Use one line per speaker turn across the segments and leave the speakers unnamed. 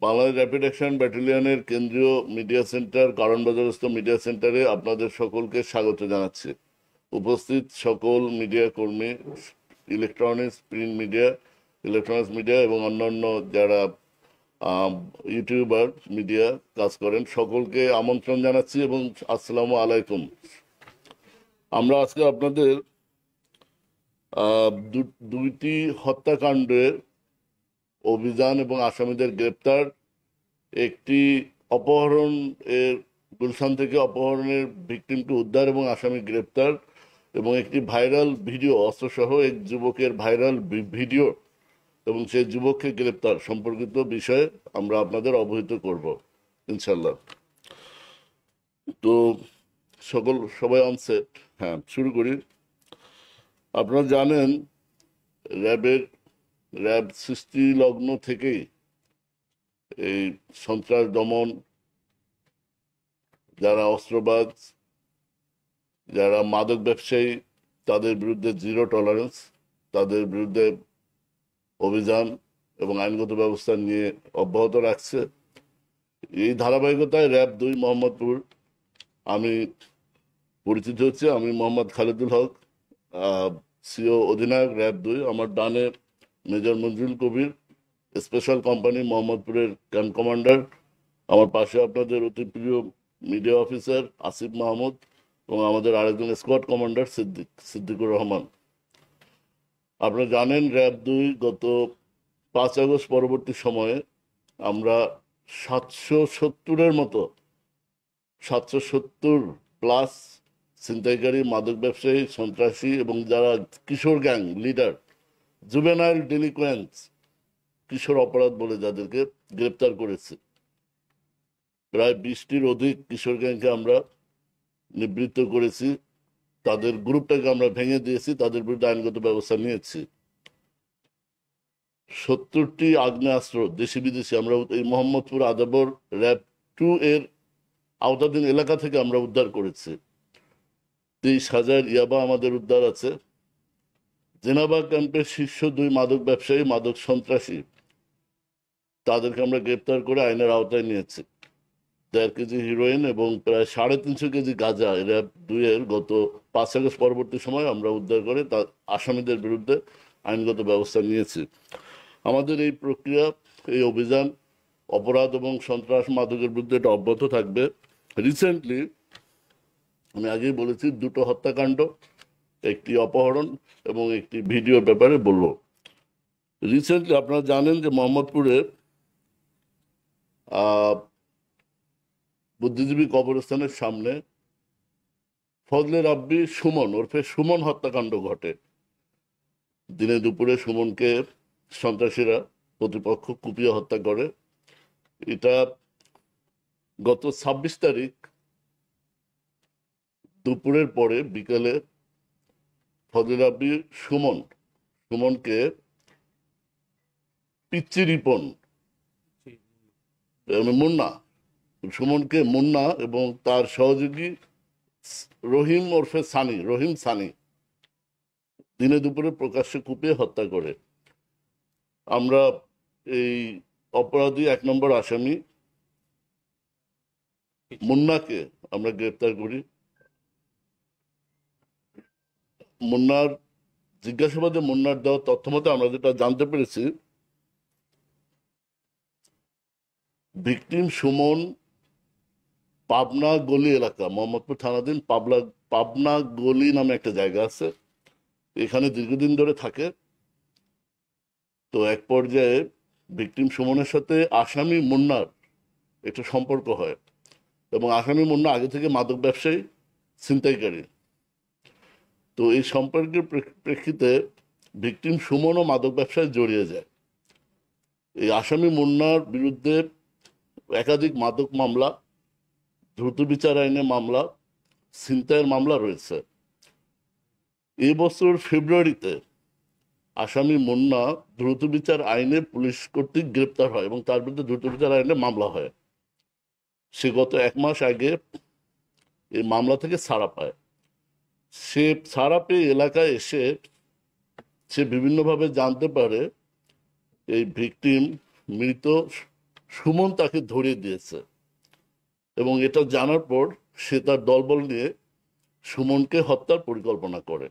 Bangladesh rapid action ব্যাটালিয়নের কেন্দ্রীয় media centre কারণবাজারস্থ media সেন্টারে আপনাদের সকলকে স্বাগত জানাচ্ছি। উপস্থিত সকল মিডিয়া কর্মী, ইলেকট্রনিক্স মিডিয়া এবং অন্যান্য যারা ইউটিউবার মিডিয়া কাজ করেন সকলকে আমন্ত্রণ জানাচ্ছি এবং আসসালামু আলাইকুম। আমরা আজকে আপনাদের দুইটি হত্যাকাণ্ডের অভিযান এবং আসামিদের গ্রেপ্তার, একটি অপহরণ এর গুলশান থেকে অপহরণের ভিকটিমকে উদ্ধার এবং আসামি গ্রেপ্তার, এবং একটি ভাইরাল ভিডিও অস্ত্রসহ এক যুবকের ভাইরাল ভিডিও এবং সেই যুবককে গ্রেপ্তার সম্পর্কিত বিষয়ে আমরা আপনাদের অবহিত করব ইনশাল্লাহ। তো সবাই অনসেট, হ্যাঁ শুরু করি। আপনারা জানেন র্যাব সৃষ্টি লগ্ন থেকেই এই সন্ত্রাস দমন, যারা অস্ত্রবাজ, যারা মাদক ব্যবসায়ী তাদের বিরুদ্ধে জিরো টলারেন্স, তাদের বিরুদ্ধে অভিযান এবং আইনগত ব্যবস্থা নিয়ে অব্যাহত রাখছে। এই ধারাবাহিকতায় র্যাব 2 মোহাম্মদপুর, আমি পরিচিত হচ্ছে, আমি মোহাম্মদ খালেদুল হক, সিও অধিনায়ক র্যাব 2। আমার ডানে মেজর মঞ্জুল কবির, স্পেশাল কোম্পানি মোহাম্মদপুরের ক্যাম্প কমান্ডার। আমার পাশে আপনাদের অতি প্রিয় মিডিয়া অফিসার আসিফ মাহমুদ এবং আমাদের আরেকজন স্কোয়াড কমান্ডার সিদ্দিকুর রহমান। আপনারা জানেন র্যাব 2 গত 5 আগস্ট পরবর্তী সময়ে আমরা 770+ ছিনতাইকারী, মাদক ব্যবসায়ী, সন্ত্রাসী এবং যারা কিশোর গ্যাং লিডার, জুভেনাইল ডেলিকুয়েন্টস, কিশোর অপরাধ বলে যাদেরকে, গ্রেপ্তার করেছে। প্রায় 20টির অধিক কিশোর গ্যাংকে আমরা নিবৃত্ত করেছি, তাদের গ্রুপটাকে আমরা ভেঙে দিয়েছি, তাদের বিরুদ্ধে আইনগত ব্যবস্থা নিয়েছি। 70টি আগ্নেয়াস্ত্র দেশি বিদেশি আমরা এই মোহাম্মদপুর আদাবর র্যাব 2 এর আওতাধীন এলাকা থেকে আমরা উদ্ধার করেছি। 23,000 ইয়াবা আমাদের উদ্ধার আছে। জেনাবা ক্যাম্পের শীর্ষ 2 মাদক ব্যবসায়ী, মাদক সন্ত্রাসী, তাদেরকে আমরা গ্রেপ্তার করে আইনের আওতায় নিয়েছি। 1.5 কেজি হিরোইন এবং প্রায় 350 কেজি গাঁজা র্যাব 2 এর গত 5 আগস্ট পরবর্তী সময় আমরা উদ্ধার করে তার আসামিদের বিরুদ্ধে আইনগত ব্যবস্থা নিয়েছি। আমাদের এই প্রক্রিয়া, এই অভিযান অপরাধ এবং সন্ত্রাস মাদকের বিরুদ্ধে এটা অব্যাহত থাকবে। রিসেন্টলি আমি আগেই বলেছি 2টো হত্যাকাণ্ড, একটি অপহরণ এবং একটি ভিডিওর ব্যাপারে বলবো। রিসেন্টলি আপনারা জানেন যে মোহাম্মদপুরে বুদ্ধিজীবী কবরস্থানের সামনে ফজলে রাব্বি সুমন ওরফে সুমন হত্যাকাণ্ড ঘটে। দিনে দুপুরে সুমনকে সন্ত্রাসীরা প্রতিপক্ষ কুপিয়ে হত্যা করে। এটা গত 26 তারিখ দুপুরের পরে বিকালে ফজলে রাব্বি সুমনকে পিচ্চি রিপন মুন্না এবং তার সহযোগী রহিম ওরফে সানি দিনে দুপুরে প্রকাশ্যে কুপিয়ে হত্যা করে। আমরা এই অপরাধী 1 নম্বর আসামি মুন্নাকে আমরা গ্রেপ্তার করি। মুন্নার জিজ্ঞাসাবাদে মুন্নার দেওয়া তথ্য মতে আমরা যেটা জানতে পেরেছি, ভিকটিম সুমন পাবনা গলি এলাকা, মোহাম্মদপুর থানাধীন পাবনা গলি নামে একটা জায়গা আছে, এখানে দীর্ঘদিন ধরে থাকে। তো এক পর্যায়ে ভিকটিম সুমনের সাথে আসামি মুন্নার একটা সম্পর্ক হয় এবং আসামি মুন্না আগে থেকে মাদক ব্যবসায়ী, ছিনতাইকারী। তো এই সম্পর্কের প্রেক্ষিতে ভিকটিম সুমনও মাদক ব্যবসায় জড়িয়ে যায়। এই আসামি মুন্নার বিরুদ্ধে একাধিক মাদক মামলা, দ্রুত বিচার আইনে মামলা, ছিনতাইয়ের মামলা রয়েছে। এই বছর ফেব্রুয়ারিতে আসামি মুন্না দ্রুত বিচার আইনে পুলিশ কর্তৃক গ্রেপ্তার হয় এবং তার বিরুদ্ধে দ্রুত বিচার আইনে মামলা হয়। সে গত 1 মাস আগে এই মামলা থেকে ছাড়া পায়। সে ছাড়া পেয়ে এলাকায় এসে সে বিভিন্নভাবে জানতে পারে এই ভিকটিম মৃত সুমন তাকে ধরিয়ে দিয়েছে, এবং এটা জানার পর সে তার দলবল নিয়ে সুমনকে হত্যার পরিকল্পনা করে।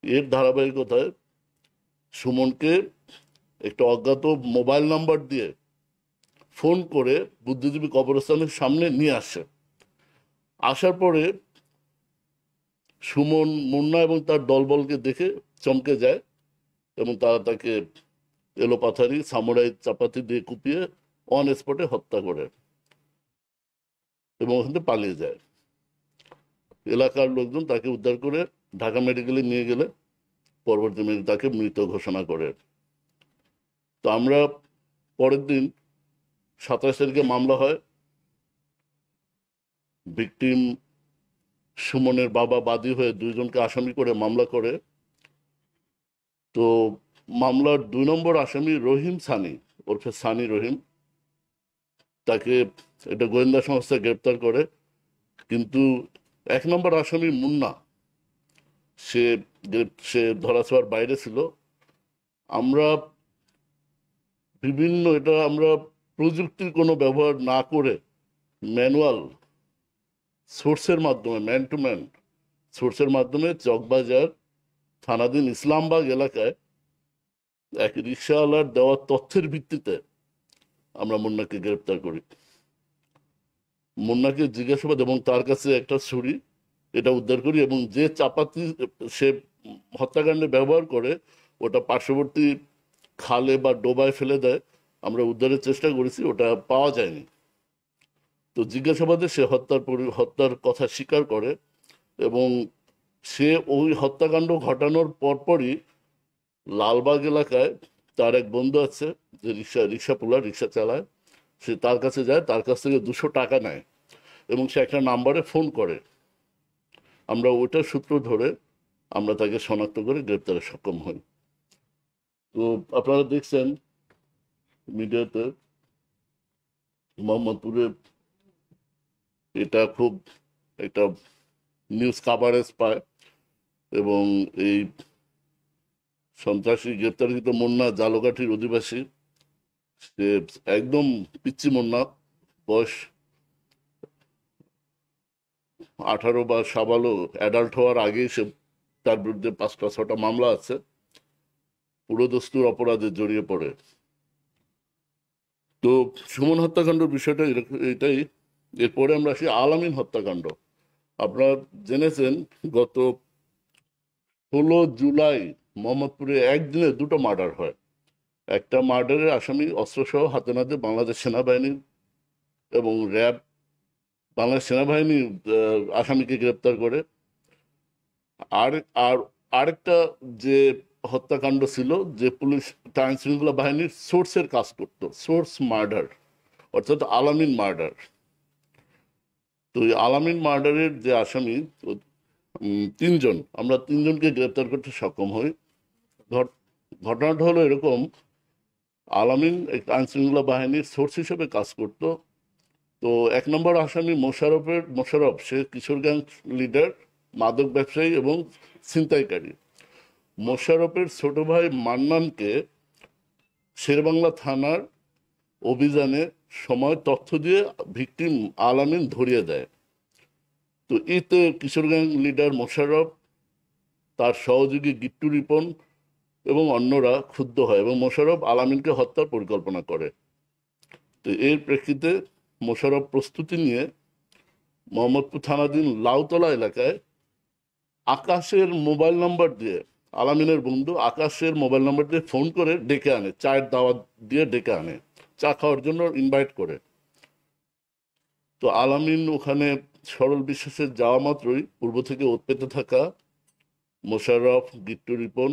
এর ধারাবাহিকতায় সুমনকে একটা অজ্ঞাত মোবাইল নাম্বার দিয়ে ফোন করে বুদ্ধিজীবী কবরস্থানের সামনে নিয়ে আসে। আসার পরে সুমন মুন্না এবং তার দলবলকে দেখে চমকে যায়, এবং তারা তাকে এলোপাথারি সামুরাই চাপাতি দিয়ে কুপিয়ে অন স্পটে হত্যা করে এবং ওখান থেকে পালিয়ে যায়। এলাকার লোকজন তাকে উদ্ধার করে ঢাকা মেডিকেলে নিয়ে গেলে পরবর্তী মিনিটে তাকে মৃত ঘোষণা করে। তো আমরা পরের দিন 27 তারিখে মামলা হয়। ভিকটিম সুমনের বাবা বাদী হয়ে দুইজনকে আসামি করে মামলা করে। তো মামলার 2 নম্বর আসামি রহিম সানি ওরফে সানি রহিম, তাকে এটা গোয়েন্দা সংস্থা গ্রেপ্তার করে, কিন্তু 1 নম্বর আসামি মুন্না সে সে ধরাছোঁয়ার বাইরে ছিল। আমরা আমরা প্রযুক্তির কোনো ব্যবহার না করে ম্যানুয়াল সোর্সের মাধ্যমে, ম্যান টু ম্যান সোর্সের মাধ্যমে চকবাজার থানাধীন ইসলামবাগ এলাকায় এক রিকশাওয়ালার দেওয়া তথ্যের ভিত্তিতে আমরা মুন্নাকে গ্রেপ্তার করি। মুন্নাকে জিজ্ঞাসাবাদ এবং তার কাছে একটা ছুরি এটা উদ্ধার করি, এবং যে চাপাতি সে হত্যাকাণ্ডে ব্যবহার করে ওটা পার্শ্ববর্তী খালে বা ডোবায় ফেলে দেয়। আমরা উদ্ধারের চেষ্টা করেছি, ওটা পাওয়া যায়নি। তো জিজ্ঞাসাবাদে সে হত্যার কথা স্বীকার করে, এবং সে ওই হত্যাকাণ্ড ঘটানোর পরপরই লালবাগ এলাকায় তার এক বন্ধু আছে যে রিক্সা চালায়, সে তার কাছে যায়, তার কাছ থেকে 200 টাকা নেয় এবং সে একটা নাম্বারে ফোন করে। আমরা ওইটার সূত্র ধরে আমরা তাকে শনাক্ত করে গ্রেপ্তারে সক্ষম হই। তো আপনারা দেখছেন মিডিয়াতে মোহাম্মদপুরে এটা খুব একটা নিউজ কাভারেজ পায়, এবং এই সন্ত্রাসী গ্রেপ্তারকৃত মুন্না জালকাঠির অধিবাসী, সে একদম পিচ্চি মুন্না, বয়স 18 বা সাবালো অ্যাডাল্ট হওয়ার আগেই সে তার বিরুদ্ধে 5টা 6টা মামলা আছে, পুরোদস্তুর অপরাধে জড়িয়ে পড়ে। তো সুমন হত্যাকাণ্ডের বিষয়টা এটাই। এরপরে আমরা আসি আলামিন হত্যাকাণ্ড। আপনারা জেনেছেন গত 16 জুলাই মোহাম্মদপুরে একদিনে 2টো মার্ডার হয়। একটা মার্ডারের আসামি অস্ত্রসহ হাতে নাতে বাংলাদেশ সেনাবাহিনী এবং র্যাব, বাংলাদেশ সেনাবাহিনী আসামিকে গ্রেপ্তার করে। আর আর আরেকটা যে হত্যাকাণ্ড ছিল, যে পুলিশ আইন শৃঙ্খলা বাহিনীর সোর্সের কাজ করত, সোর্স মার্ডার, অর্থাৎ আলামিন মার্ডার। তো এই আলামিন মার্ডারের যে আসামি 3জন, আমরা 3জনকে গ্রেপ্তার করতে সক্ষম হই। ঘটনাটা হলো এরকম, আলামিন একটা আইন শৃঙ্খলা বাহিনীর সোর্স হিসেবে কাজ করত। তো 1 নম্বর আসামি মোশাররফ, সে কিশোর গ্যাং লিডার, মাদক ব্যবসায়ী এবং ছিনতাইকারী। মোশাররফের ছোট ভাই মান্নানকে শেরেবাংলা থানার অভিযানে সময় তথ্য দিয়ে ভিকটিম আলামিন ধরিয়ে দেয়। তো এতে কিশোর গ্যাং লিডার মোশাররফ, তার সহযোগী গিট্টু রিপন এবং অন্যরা ক্ষুব্ধ হয় এবং মোশাররফ আলামিনকে হত্যার পরিকল্পনা করে। তো এর প্রেক্ষিতে মোশাররফ প্রস্তুতি নিয়ে মোহাম্মদপুর থানাধীন লাউতলা এলাকায় আকাশের মোবাইল নাম্বার দিয়ে, আলামিনের বন্ধু আকাশের মোবাইল নাম্বার দিয়ে ফোন করে ডেকে আনে, চায়ের দাওয়াত দিয়ে ডেকে আনে, চা খাওয়ার জন্য ইনভাইট করে। তো আলামিন ওখানে সরল বিশ্বাসের যাওয়া মাত্রই পূর্ব থেকে ওৎ পেতে থাকা মোশাররফ, গিট্টু রিপন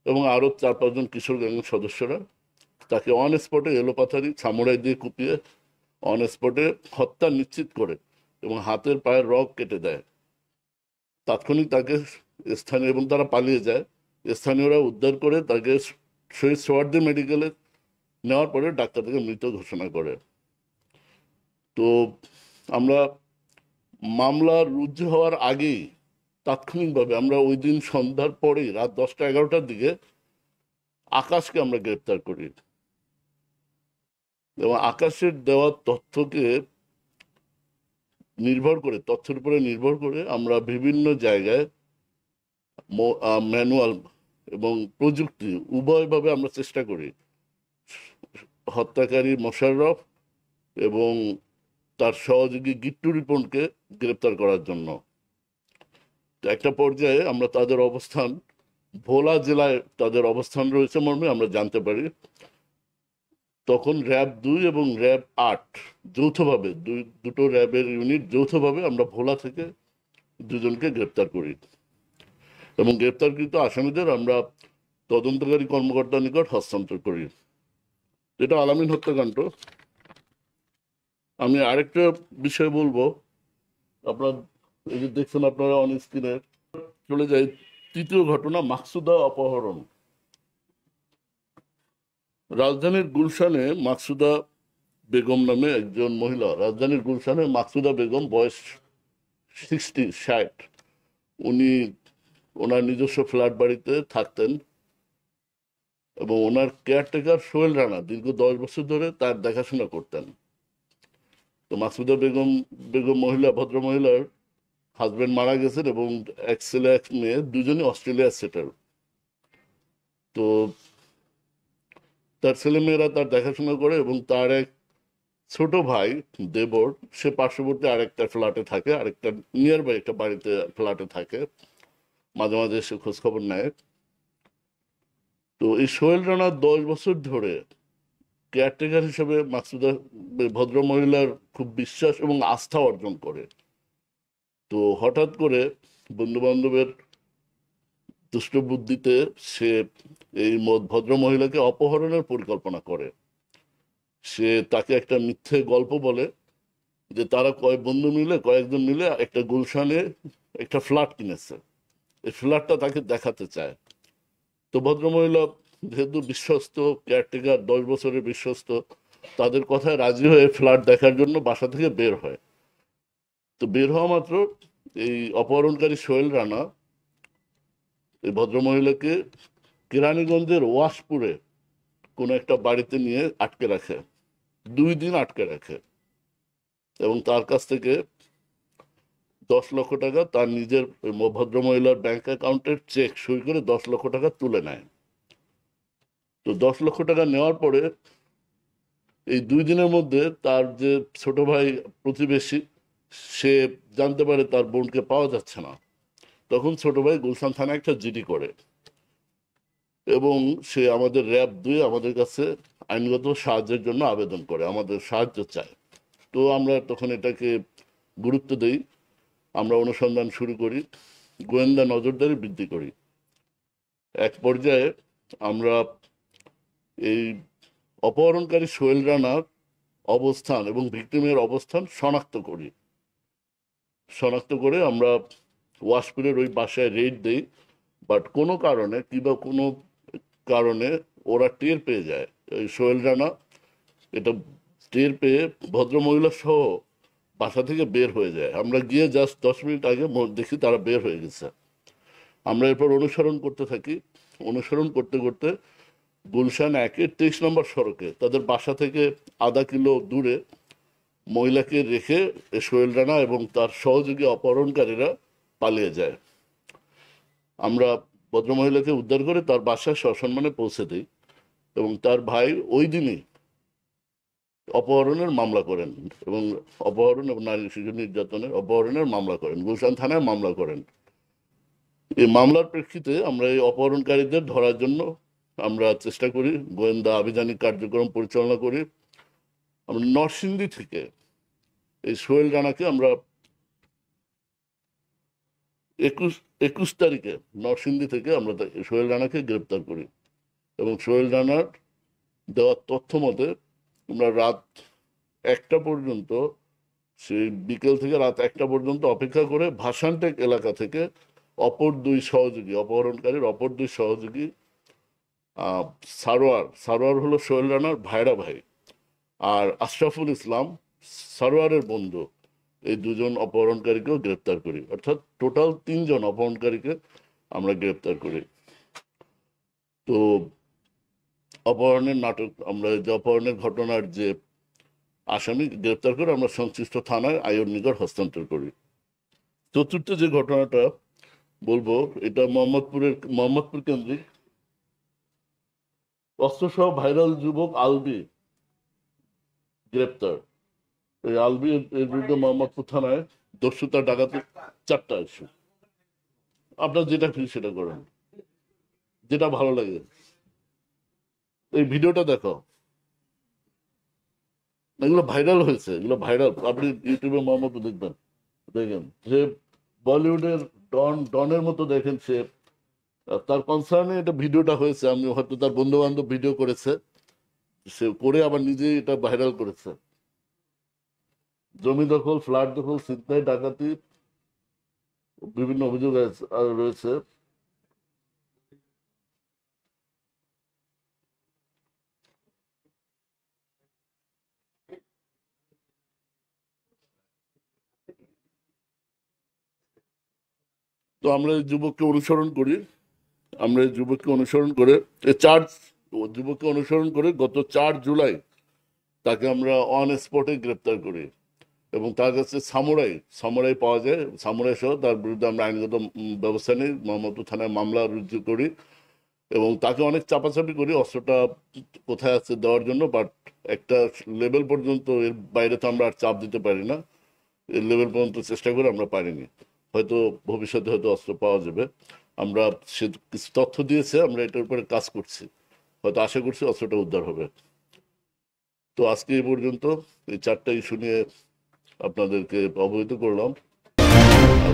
এবং আরো 4-5জন কিশোর গ্যাংয়ের সদস্যরা তাকে অন স্পটে এলোপাথারি সামুরাই দিয়ে কুপিয়ে অন স্পটে হত্যা নিশ্চিত করে এবং হাতের পায়ের রগ কেটে দেয়। তাৎক্ষণিক তাকে স্থানীয়, এবং তারা পালিয়ে যায়। স্থানীয়রা উদ্ধার করে তাকে শহীদ সোহরাওয়ার্দী মেডিকেলে নেওয়ার পরে ডাক্তার তাকে মৃত ঘোষণা করে। তো আমরা মামলা রুজু হওয়ার আগেই তাৎক্ষণিকভাবে আমরা ওই দিন সন্ধ্যার পরেই রাত 10টা 11টার দিকে আকাশকে আমরা গ্রেপ্তার করি। এবং আকাশের দেওয়া তথ্যের উপরে নির্ভর করে আমরা বিভিন্ন জায়গায় ম্যানুয়াল এবং প্রযুক্তি উভয়ভাবে আমরা চেষ্টা করি হত্যাকারী মোশাররফ এবং তার সহযোগী গিট্টু রিপনকে গ্রেপ্তার করার জন্য। তো একটা পর্যায়ে আমরা ভোলা জেলায় তাদের অবস্থান রয়েছে মর্মে আমরা জানতে পারি। তখন র্যাব 2 এবং র্যাব 8 যৌথভাবে দুটো র্যাবের ইউনিট যৌথভাবে আমরা ভোলা থেকে দুজনকে গ্রেপ্তার করি এবং গ্রেপ্তারকৃত আসামিদের আমরা তদন্তকারী কর্মকর্তার নিকট হস্তান্তর করি। এটা আলামিন হত্যাকাণ্ড। আমি আরেকটা বিষয় বলবো, আপনার এই যে দেখছেন আপনারা অন স্ক্রিনে, চলে যায় তৃতীয় ঘটনা, মাকসুদা অপহরণ। রাজধানীর গুলশানে মাকসুদা বেগম নামে একজন মহিলা, রাজধানীর গুলশানে মাকসুদা বেগম, বয়স 60। উনি ওনার নিজস্ব ফ্ল্যাট বাড়িতে থাকতেন এবং ওনার কেয়ারটেকার সোহেল রানা দীর্ঘ 10 বছর ধরে তার দেখাশোনা করতেন। তো মাকসুদা বেগম ভদ্র মহিলার হাজবেন্ড মারা গেছেন এবং এক ছেলে এক মেয়ে, দুজনই অস্ট্রেলিয়া সেটেল। তো তার ছেলে মেয়েরা তার দেখাশোনা করে এবং তার এক ছোট ভাই দেবর, সে পার্শ্ববর্তী আরেকটা ফ্ল্যাটে থাকে, আরেকটা নিয়ার বাই একটা বাড়িতে ফ্ল্যাটে থাকে, মাঝে মাঝে এসে খোঁজ খবর নেয়। তো এই সোহেল রানা 10 বছর ধরে কেয়ারটেকার হিসেবে মাকসুদা ভদ্র মহিলার খুব বিশ্বাস এবং আস্থা অর্জন করে। তো হঠাৎ করে বন্ধু বান্ধবের দুষ্ট বুদ্ধিতে সে এই ভদ্র মহিলাকে অপহরণের পরিকল্পনা করে। সে তাকে একটা মিথ্যে গল্প বলে যে তারা কয়েকজন মিলে একটা গুলশানে একটা ফ্ল্যাট কিনেছে, এই ফ্ল্যাটটা তাকে দেখাতে চায়। তো ভদ্রমহিলা যেহেতু বিশ্বস্ত কেয়ারটেকার, 10 বছরের বিশ্বস্ত, তাদের কথায় রাজি হয়ে ফ্ল্যাট দেখার জন্য বাসা থেকে বের হয়। তো বের হওয়া মাত্র এই অপহরণকারী সোহেল রানা এই ভদ্রমহিলাকে কেরানীগঞ্জের ওয়াশপুরে কোনো একটা বাড়িতে নিয়ে আটকে রাখে, 2 দিন আটকে রাখে এবং তার কাছ থেকে 10 লক্ষ টাকা, তার নিজের ভদ্রমহিলার ব্যাংক অ্যাকাউন্টের চেক সই করে 10 লক্ষ টাকা তুলে নেয়। তো 10 লক্ষ টাকা নেওয়ার পরে এই 2 দিনের মধ্যে তার যে ছোট ভাই প্রতিবেশী, সে জানতে পারে তার বোনকে পাওয়া যাচ্ছে না। তখন ছোট ভাই গুলশান থানায় একটা জিডি করে এবং সে আমাদের র্যাব 2 আমাদের কাছে আইনগত সাহায্যের জন্য আবেদন করে, আমাদের সাহায্য চায়। তো আমরা তখন এটাকে গুরুত্ব দেই, আমরা অনুসন্ধান শুরু করি, গোয়েন্দা নজরদারি বৃদ্ধি করি। এক পর্যায়ে আমরা এই অপহরণকারী সোহেল রানার অবস্থান এবং ভিকটিমের অবস্থান শনাক্ত করে আমরা ওয়াশপুরের ওই বাসায় রেড দেই। বাট কোনো কারণে ওরা টের পেয়ে যায়, ওই সোহেল রানা এটা টের পেয়ে ভদ্রমহিলা সহ বাসা থেকে বের হয়ে যায়। আমরা গিয়ে জাস্ট 10 মিনিট আগে দেখি তারা বের হয়ে গেছে। আমরা এরপর অনুসরণ করতে থাকি। অনুসরণ করতে করতে গুলশান 1-এর 23 নম্বর সড়কে তাদের বাসা থেকে আধা কিলো দূরে মহিলাকে রেখে সোহেল রানা এবং তার সহযোগী অপহরণকারীরা পালিয়ে যায়। আমরা ভদ্রমহিলাকে উদ্ধার করে তার বাসায় সসম্মানে পৌঁছে দিই এবং তার ভাই ওই দিনই অপহরণের মামলা করেন এবং অপহরণ এবং নারী শিশু নির্যাতনের অপহরণের মামলা করেন, গুলশান থানায় মামলা করেন। এই মামলার প্রেক্ষিতে আমরা এই অপহরণকারীদের ধরার জন্য আমরা চেষ্টা করি, গোয়েন্দা আভিযানিক কার্যক্রম পরিচালনা করি। আমরা নরসিংদী থেকে এই সোহেল রানাকে আমরা 21 তারিখে নরসিংদী থেকে আমরা সোহেল রানাকে গ্রেপ্তার করি এবং সোহেল রানার দেওয়া তথ্য মতে আমরা রাত 1টা পর্যন্ত, সেই বিকেল থেকে রাত 1টা পর্যন্ত অপেক্ষা করে ভাসানটেক এলাকা থেকে অপহরণকারীর অপর 2 সহযোগী, সারোয়ার হলো সোহেল রানার ভাইরা ভাই, আর আশরাফুল ইসলাম সারোয়ারের বন্ধু, এই 2জন অপহরণকারীকেও গ্রেপ্তার করি। অর্থাৎ টোটাল 3জন অপহরণকারীকে আমরা গ্রেপ্তার করি। তো অপহরণের ঘটনার যে আসামি গ্রেপ্তার করে আমরা সংশ্লিষ্ট থানায় আইন নিকট হস্তান্তর করি। চতুর্থ যে ঘটনাটা বলবো, এটা মোহাম্মদপুর কেন্দ্রিক। অস্ত্রসহ ভাইরাল যুবক আলবি গ্রেপ্তার। এই আলবি এর বিরুদ্ধে মোহাম্মদপুর থানায় দস্যুতা ডাকাতি 4টা ইস্যু। আপনার যেটা খুশি সেটা করেন, যেটা ভালো লাগে। এই ভিডিওটা দেখো, এগুলো ভাইরাল হয়েছে, এগুলো ভাইরাল। আপনি ইউটিউবে মোহাম্মদপুর দেখবেন, দেখেন যে বলিউডের ডনের মতো দেখেন সে। তার কনসার্নে এটা ভিডিওটা হয়েছে, আমি হয়তো তার বন্ধু বান্ধব ভিডিও করেছে, সে করে আবার নিজে এটা ভাইরাল করেছে। জমি দখল, ফ্ল্যাট দখল, ছিনতাই, ডাকাতি, বিভিন্ন অভিযোগ রয়েছে। তো আমরা এই যুবককে অনুসরণ করি, আমরা এই যুবককে অনুসরণ করে এই চার যুবককে অনুসরণ করে গত 4 জুলাই তাকে আমরা অন স্পটে গ্রেপ্তার করি এবং তার কাছে সামুরাই পাওয়া যায়। সামুরাই সহ তার বিরুদ্ধে আমরা আইনগত ব্যবস্থা নিই, মোহাম্মদপুর থানায় মামলা রুজু করি এবং তাকে অনেক চাপাচাপি করি অস্ত্রটা কোথায় আছে দেওয়ার জন্য। বাট একটা লেভেল পর্যন্ত, এর বাইরে তো আমরা আর চাপ দিতে পারি না। এই লেভেল পর্যন্ত চেষ্টা করে আমরা পারিনি। হয়তো ভবিষ্যতে হয়তো অস্ত্র পাওয়া যাবে। আমরা সে কিছু তথ্য দিয়েছে, আমরা এটার উপরে কাজ করছি, হয়তো আশা করছি অস্ত্রটা উদ্ধার হবে। তো আজকে এই পর্যন্ত এই 4টা ইস্যু নিয়ে আপনাদেরকে অবহিত করলাম। আর